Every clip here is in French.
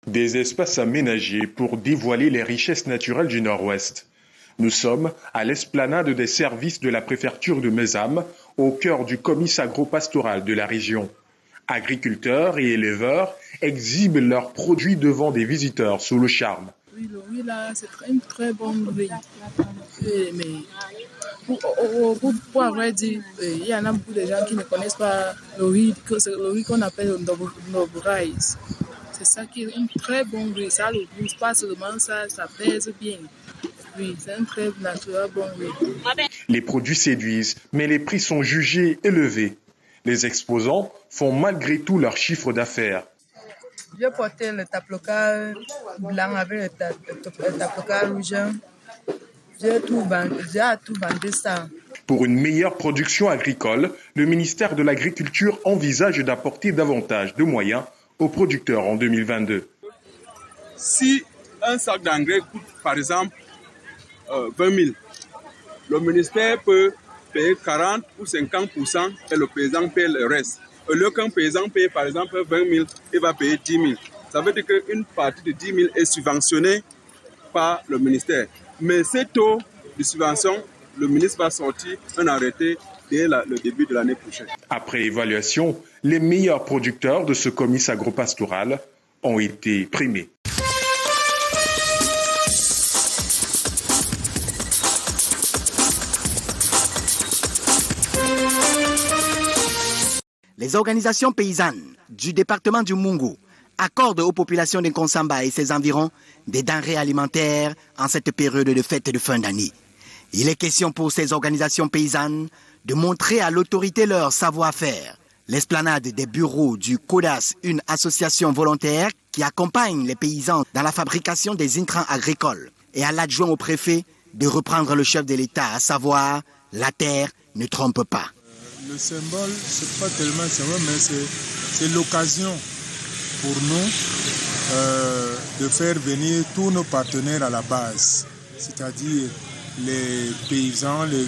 Des espaces aménagés pour dévoiler les richesses naturelles du Nord-Ouest. Nous sommes à l'esplanade des services de la préfecture de Mézam, au cœur du comice agro-pastoral de la région. Agriculteurs et éleveurs exhibent leurs produits devant des visiteurs sous le charme. Oui, le riz là, c'est une très bonne riz. Mais pour avoir dit, il y en a beaucoup de gens qui ne connaissent pas le riz, c'est le riz qu'on appelle le noble rice. C'est ça qui est un très bon riz. Ça le goût, pas seulement ça pèse bien. Oui, c'est un très naturel bon riz. Les produits séduisent, mais les prix sont jugés élevés. Les exposants font malgré tout leur chiffre d'affaires. J'ai porté le taploca blanc avec le taploca rouge. J'ai tout vendu ça. Pour une meilleure production agricole, le ministère de l'Agriculture envisage d'apporter davantage de moyens aux producteurs en 2022. Si un sac d'engrais coûte par exemple 20 000, le ministère peut payer 40 ou 50% et le paysan paye le reste. Au lieu qu'un paysan paye par exemple 20 000, il va payer 10 000. Ça veut dire qu'une partie de 10 000 est subventionnée par le ministère. Mais ces taux de subvention, le ministre va sortir un arrêté dès le début de l'année prochaine. Après évaluation, les meilleurs producteurs de ce comice agro-pastoral ont été primés. Les organisations paysannes du département du Mungu accordent aux populations de Nkonsamba et ses environs des denrées alimentaires en cette période de fête de fin d'année. Il est question pour ces organisations paysannes de montrer à l'autorité leur savoir-faire. L'esplanade des bureaux du CODAS, une association volontaire qui accompagne les paysans dans la fabrication des intrants agricoles, et à l'adjoint au préfet de reprendre le chef de l'État, à savoir « la terre ne trompe pas ». Le symbole, ce n'est pas tellement un symbole, mais c'est l'occasion pour nous de faire venir tous nos partenaires à la base, c'est-à-dire les paysans, les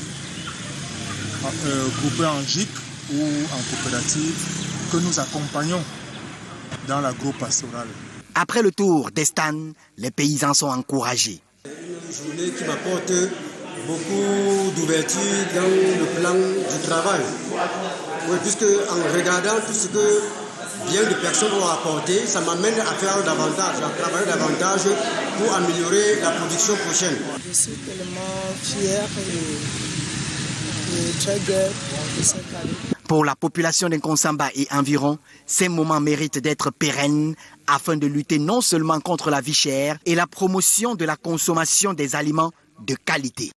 groupés en GIC ou en coopérative, que nous accompagnons dans l'agro-pastoral. Après le tour des stands, les paysans sont encouragés. Une journée qui m'apporte beaucoup d'ouverture dans le plan du travail. Oui, puisque en regardant tout ce que bien de personnes ont apporté, ça m'amène à faire davantage, à travailler davantage pour améliorer la production prochaine. Je suis tellement fier et très gai de cette année. Pour la population d'Nkonsamba et environ, ces moments méritent d'être pérennes afin de lutter non seulement contre la vie chère et la promotion de la consommation des aliments de qualité.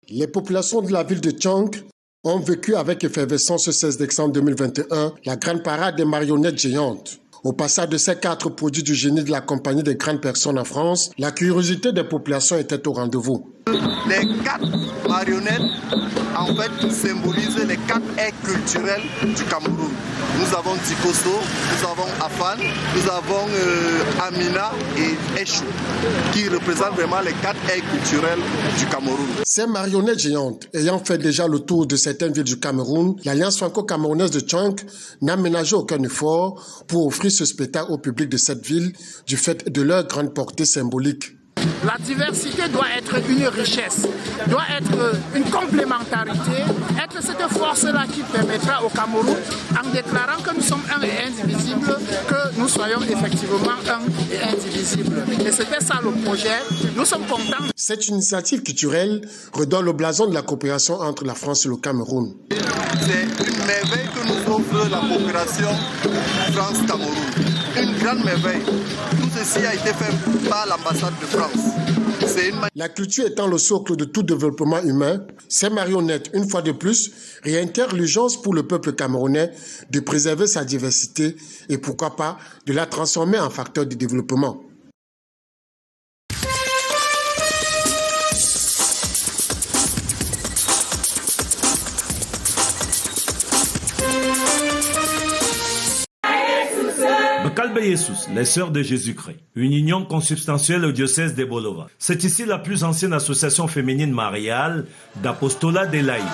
Les populations de la ville de Tchang ont vécu avec effervescence ce 16 décembre 2021 la grande parade des marionnettes géantes. Au passage de ces 4 produits du génie de la compagnie des grandes personnes en France, la curiosité des populations était au rendez-vous. Les 4 marionnettes, en fait, symbolisent les 4 airs culturels du Cameroun. Nous avons Tikoso, nous avons Afan, nous avons Amina et Echou, qui représentent vraiment les 4 airs culturels du Cameroun. Ces marionnettes géantes ayant fait déjà le tour de certaines villes du Cameroun, l'Alliance franco-camerounaise de Tchang n'a ménagé aucun effort pour offrir ce spectacle au public de cette ville du fait de leur grande portée symbolique. La diversité doit être une richesse, doit être une complémentarité, être cette force-là qui permettra au Cameroun, en déclarant que nous sommes un et indivisibles, que nous soyons effectivement un et indivisibles. Et c'était ça le projet. Nous sommes contents. Cette initiative culturelle redonne le blason de la coopération entre la France et le Cameroun. C'est une merveille que nous offre la coopération France-Cameroun. Une grande merveille. Tout ceci a été fait par l'ambassade de France. La culture étant le socle de tout développement humain, ces marionnettes, une fois de plus, réintègrent l'urgence pour le peuple camerounais de préserver sa diversité et pourquoi pas de la transformer en facteur de développement. Becalbe Jesus, les Sœurs de Jésus-Christ, une union consubstantielle au diocèse de Bolova. C'est ici la plus ancienne association féminine mariale d'apostolat des laïcs.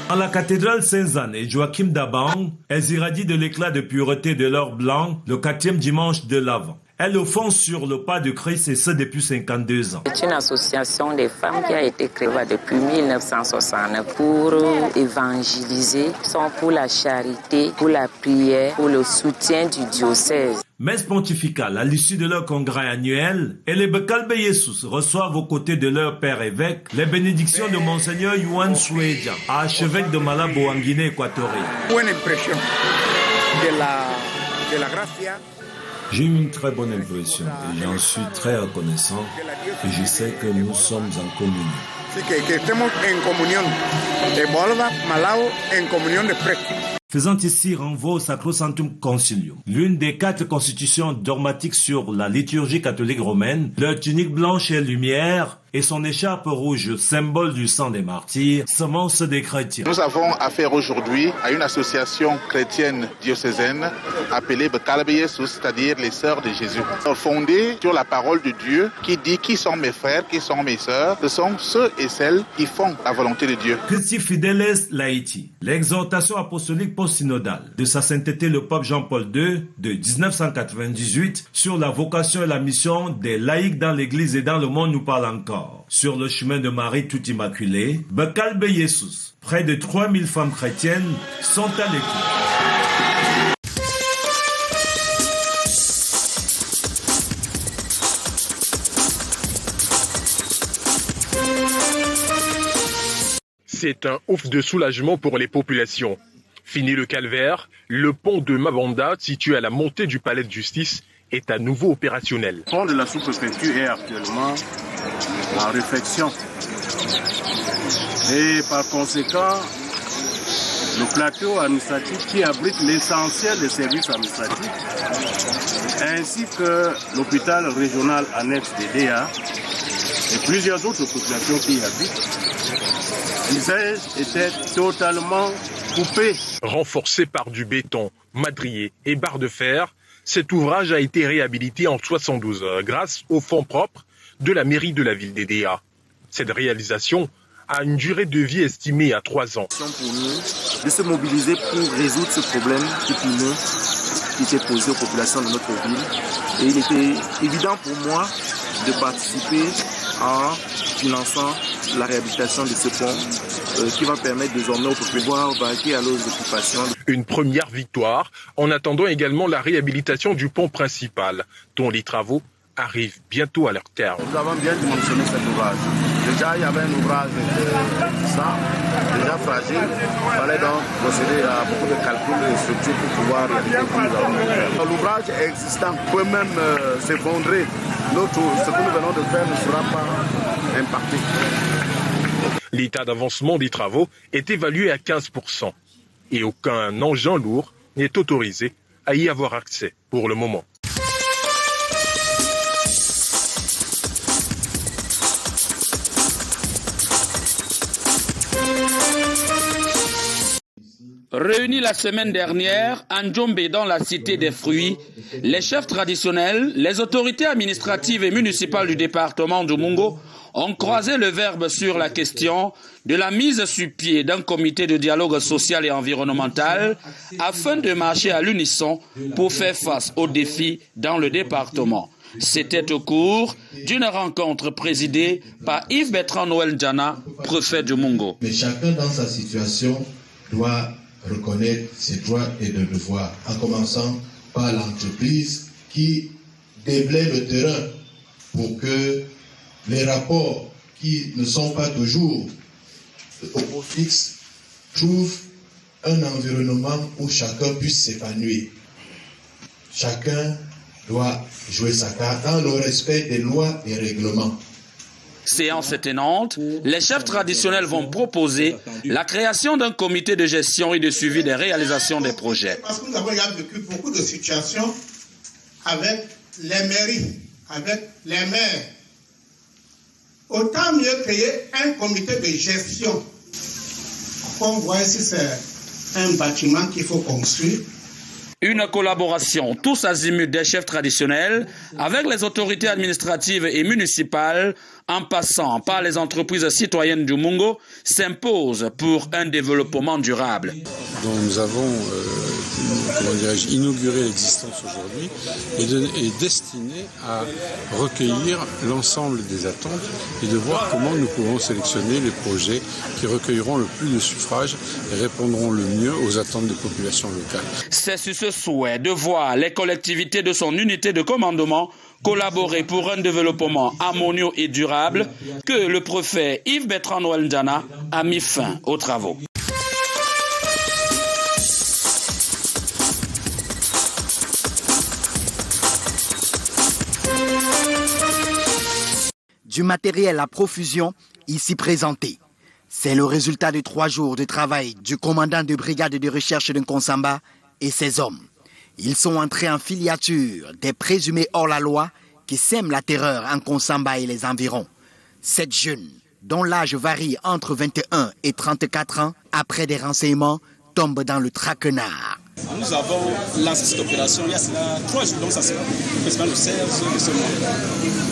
À la cathédrale Saint-Anne et Joachim d'Abang, elles irradient de l'éclat de pureté de l'or blanc le 4e dimanche de l'Avent. Elles le font sur le pas de Christ et ce depuis 52 ans. C'est une association des femmes qui a été créée depuis 1969 pour évangéliser, sont pour la charité, pour la prière, pour le soutien du diocèse. Messe pontificale à l'issue de leur congrès annuel et les Becalbe Jesus reçoivent aux côtés de leur père évêque les bénédictions de Monseigneur Yuan Sueja, archevêque de Malabo en Guinée équatoriale. Bonne impression de la gracia. J'ai eu une très bonne impression et j'en suis très reconnaissant et je sais que nous sommes en communion. Que estemos en communión de Bolova, Malabo, en communión de prêtre. Faisant ici renvoi au Sacrosanctum Concilium, l'une des 4 constitutions dogmatiques sur la liturgie catholique romaine, leur tunique blanche et lumière et son écharpe rouge, symbole du sang des martyrs, semence des chrétiens. Nous avons affaire aujourd'hui à une association chrétienne diocésaine appelée Becalbe Jesus, c'est-à-dire les Sœurs de Jésus, fondée sur la parole de Dieu qui dit qui sont mes frères, qui sont mes sœurs, ce sont ceux et celles qui font la volonté de Dieu. Christi Fideles Laïti, l'exhortation apostolique post-synodale de sa sainteté le pape Jean-Paul II de 1998 sur la vocation et la mission des laïcs dans l'Église et dans le monde nous parle encore. Sur le chemin de Marie tout immaculée, Becalbe Jesus, près de 3000 femmes chrétiennes sont à l'écoute. C'est un ouf de soulagement pour les populations. Fini le calvaire, le pont de Mabanda, situé à la montée du palais de justice, est à nouveau opérationnel. Le pont de la sous-préfecture est actuellement en réflexion. Et par conséquent, le plateau administratif qui abrite l'essentiel des services administratifs, ainsi que l'hôpital régional annexe des DA et plusieurs autres populations qui y habitent, l'usage était totalement coupé. Renforcé par du béton, madrier et barres de fer, cet ouvrage a été réhabilité en 72 heures grâce aux fonds propres de la mairie de la ville d'Edea. Cette réalisation a une durée de vie estimée à 3 ans. Pour nous, de se mobiliser pour résoudre ce problème épineux qui était posé aux populations de notre ville. Et il était évident pour moi de participer en finançant la réhabilitation de ce pont qui va permettre désormais aux pouvoir vaquer à leurs occupations. Une première victoire en attendant également la réhabilitation du pont principal, dont les travaux arrivent bientôt à leur terme. Nous avons bien dimensionné cet ouvrage. Déjà, il y avait un ouvrage déjà fragile. Il fallait donc procéder à beaucoup de calculs et structures pour pouvoir réaliser ce que nous avons fait. L'ouvrage existant peut même s'effondrer. Ce que nous venons de faire ne sera pas impacté. L'état d'avancement des travaux est évalué à 15% et aucun engin lourd n'est autorisé à y avoir accès pour le moment. Réunis la semaine dernière à Njombe dans la cité des fruits, les chefs traditionnels, les autorités administratives et municipales du département du Mungo ont croisé le verbe sur la question de la mise sur pied d'un comité de dialogue social et environnemental afin de marcher à l'unisson pour faire face aux défis dans le département. C'était au cours d'une rencontre présidée par Yves Bertrand Noël Djana, préfet du Mungo. Mais chacun dans sa situation doit reconnaître ses droits et ses devoirs, en commençant par l'entreprise qui déblaye le terrain pour que les rapports qui ne sont pas toujours au beau fixe trouvent un environnement où chacun puisse s'épanouir. Chacun doit jouer sa carte dans le respect des lois et règlements. Séance étonnante, les chefs traditionnels vont proposer la création d'un comité de gestion et de suivi des réalisations des projets. Parce que nous avons vécu beaucoup de situations avec les mairies, avec les maires. Autant mieux créer un comité de gestion. Comme vous voyez, si c'est un bâtiment qu'il faut construire, Une collaboration tous azimuts des chefs traditionnels avec les autorités administratives et municipales en passant par les entreprises citoyennes du Mungo s'impose pour un développement durable. Donc nous avons inauguré l'existence aujourd'hui et destiné à recueillir l'ensemble des attentes et de voir comment nous pouvons sélectionner les projets qui recueilleront le plus de suffrages et répondront le mieux aux attentes des populations locales. C'est sur ce souhait de voir les collectivités de son unité de commandement collaborer pour un développement harmonieux et durable que le préfet Yves Bertrand Noël Ndiana a mis fin aux travaux. Du matériel à profusion ici présenté. C'est le résultat de 3 jours de travail du commandant de brigade de recherche de Nkonsamba et ses hommes. Ils sont entrés en filiature des présumés hors-la-loi qui sèment la terreur en Nkonsamba et les environs. 7 jeunes, dont l'âge varie entre 21 et 34 ans, après des renseignements, tombent dans le traquenard. Nous avons lancé cette opération il y a 3 jours, donc ça sera le 16 de ce mois.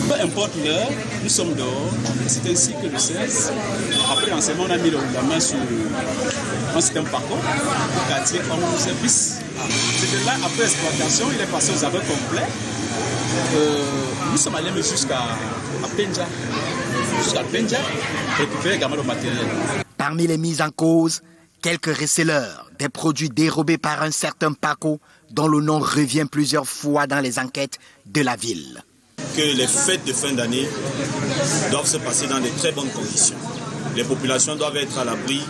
Peu importe l'heure, nous sommes dehors. C'est ainsi que le 16, après l'enseignement, on a mis la main sur un système parcours, le quartier 11 bis. C'est de là, après l'exploitation, il est passé aux aveux complets. Nous sommes allés jusqu'à Penja. Jusqu'à Penja, récupérer également le matériel. Parmi les mises en cause, quelques receleurs des produits dérobés par un certain Paco dont le nom revient plusieurs fois dans les enquêtes de la ville. Que les fêtes de fin d'année doivent se passer dans de très bonnes conditions. Les populations doivent être à l'abri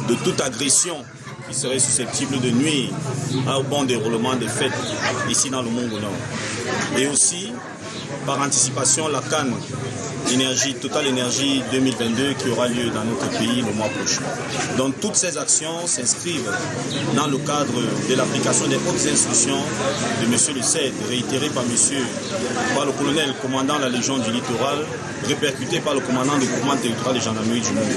de toute agression qui serait susceptible de nuire au bon déroulement des fêtes ici dans le Mungo Nord. Et aussi, par anticipation, la CAN Total Énergie 2022 qui aura lieu dans notre pays le mois prochain. Donc toutes ces actions s'inscrivent dans le cadre de l'application des hautes instructions de M. le CED, réitérées par le colonel commandant la Légion du Littoral, répercutées par le commandant du groupement territorial de gendarmerie du Mungo.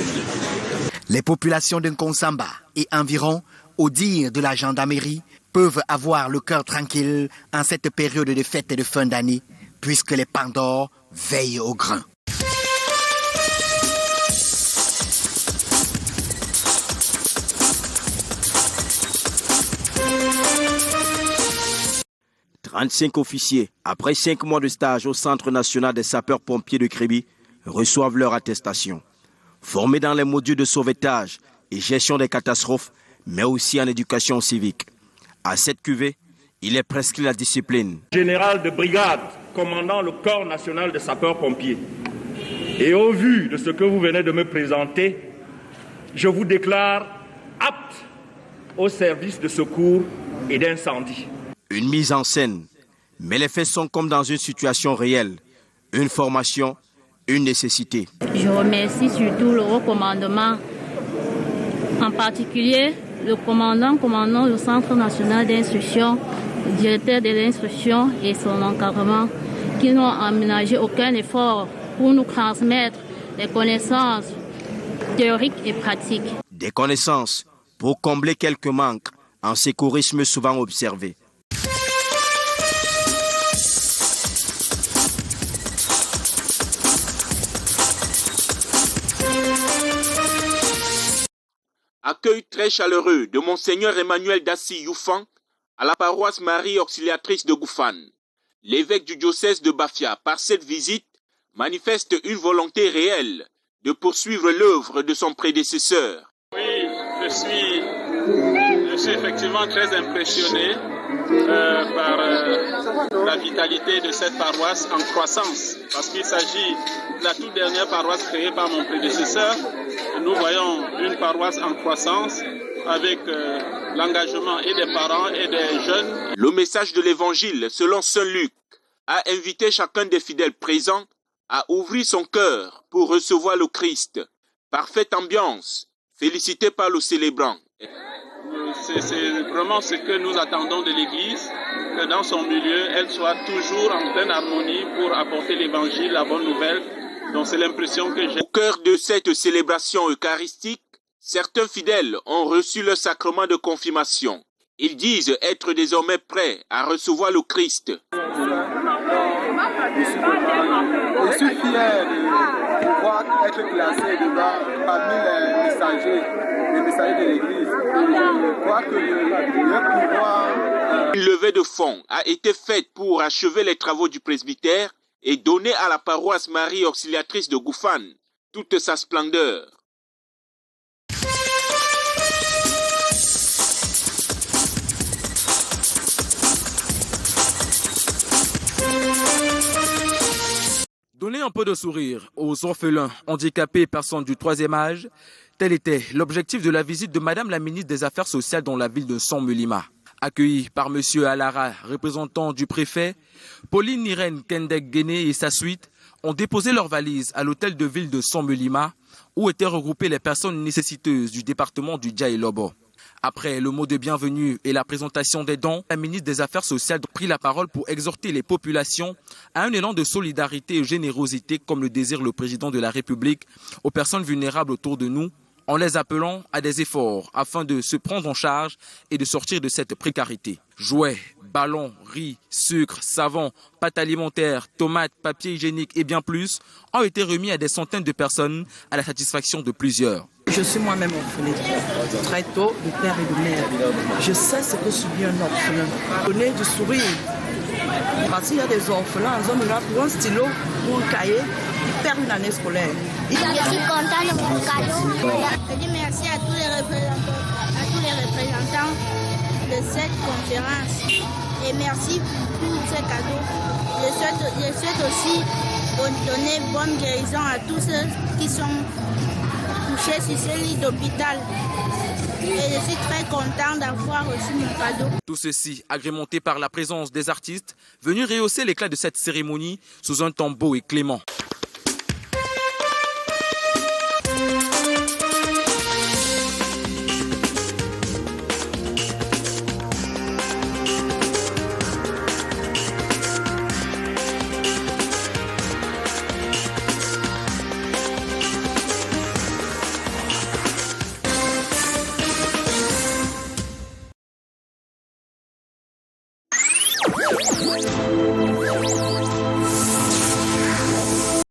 Les populations de Nkonsamba et environ, au dire de la gendarmerie, peuvent avoir le cœur tranquille en cette période de fête de fin d'année, puisque les Pandores veillent au grain. « 35 officiers, après 5 mois de stage au Centre national des sapeurs-pompiers de Kribi, reçoivent leur attestation. Formés dans les modules de sauvetage et gestion des catastrophes, mais aussi en éducation civique. À cette cuvée, il est prescrit la discipline. Général de brigade, commandant le corps national des sapeurs-pompiers. Et au vu de ce que vous venez de me présenter, je vous déclare apte au service de secours et d'incendie. Une mise en scène, mais les faits sont comme dans une situation réelle. Une formation, une nécessité. Je remercie surtout le recommandement, en particulier le commandant du Centre national d'instruction, le directeur de l'instruction et son encadrement, qui n'ont aménagé aucun effort pour nous transmettre des connaissances théoriques et pratiques. Des connaissances pour combler quelques manques en secourisme souvent observés. Accueil très chaleureux de Monseigneur Emmanuel Dassi Youfan à la paroisse Marie Auxiliatrice de Goufane. L'évêque du diocèse de Bafia, par cette visite, manifeste une volonté réelle de poursuivre l'œuvre de son prédécesseur. Oui, je suis effectivement très impressionné par la vitalité de cette paroisse en croissance, parce qu'il s'agit de la toute dernière paroisse créée par mon prédécesseur. Nous voyons une paroisse en croissance avec l'engagement et des parents et des jeunes. Le message de l'évangile selon Saint Luc a invité chacun des fidèles présents à ouvrir son cœur pour recevoir le Christ. Parfaite ambiance, félicité par le célébrant. C'est vraiment ce que nous attendons de l'Église, que dans son milieu, elle soit toujours en pleine harmonie pour apporter l'Évangile, la bonne nouvelle. Donc c'est l'impression que j'ai. Au cœur de cette célébration eucharistique, certains fidèles ont reçu le sacrement de confirmation. Ils disent être désormais prêts à recevoir le Christ. Je suis fier de pouvoir être classé parmi les messagers de l'Église. Je crois que le pouvoir... Une levée de fonds a été faite pour achever les travaux du presbytère et donner à la paroisse Marie Auxiliatrice de Goufane toute sa splendeur. Donner un peu de sourire aux orphelins, handicapés et personnes du troisième âge, tel était l'objectif de la visite de Madame la ministre des Affaires sociales dans la ville de Samulima. Accueillie par M. Alara, représentant du préfet, Pauline Irène Kendek-Guéné et sa suite ont déposé leurs valises à l'hôtel de ville de Samulima, où étaient regroupées les personnes nécessiteuses du département du Djaïlobo. Après le mot de bienvenue et la présentation des dons, la ministre des Affaires sociales a pris la parole pour exhorter les populations à un élan de solidarité et de générosité comme le désire le président de la République aux personnes vulnérables autour de nous, en les appelant à des efforts afin de se prendre en charge et de sortir de cette précarité. Jouets, ballons, riz, sucre, savon, pâtes alimentaires, tomates, papier hygiénique et bien plus ont été remis à des centaines de personnes à la satisfaction de plusieurs. Je suis moi-même orpheline, très tôt, de père et de mère. Je sais ce que subit un orphelin. Donner du sourire. Parce qu'il y a des orphelins, ils ont là pour un stylo, pour un cahier, ils perdent une année scolaire. Je suis content de mon cadeau. Je dis merci à tous les représentants de cette conférence. Et merci pour ces cadeaux. Je souhaite aussi donner bonne guérison à tous ceux qui sont touchés sur ce lit d'hôpital. Et je suis très content d'avoir reçu mon cadeau. Tout ceci agrémenté par la présence des artistes venus rehausser l'éclat de cette cérémonie sous un tombeau et clément.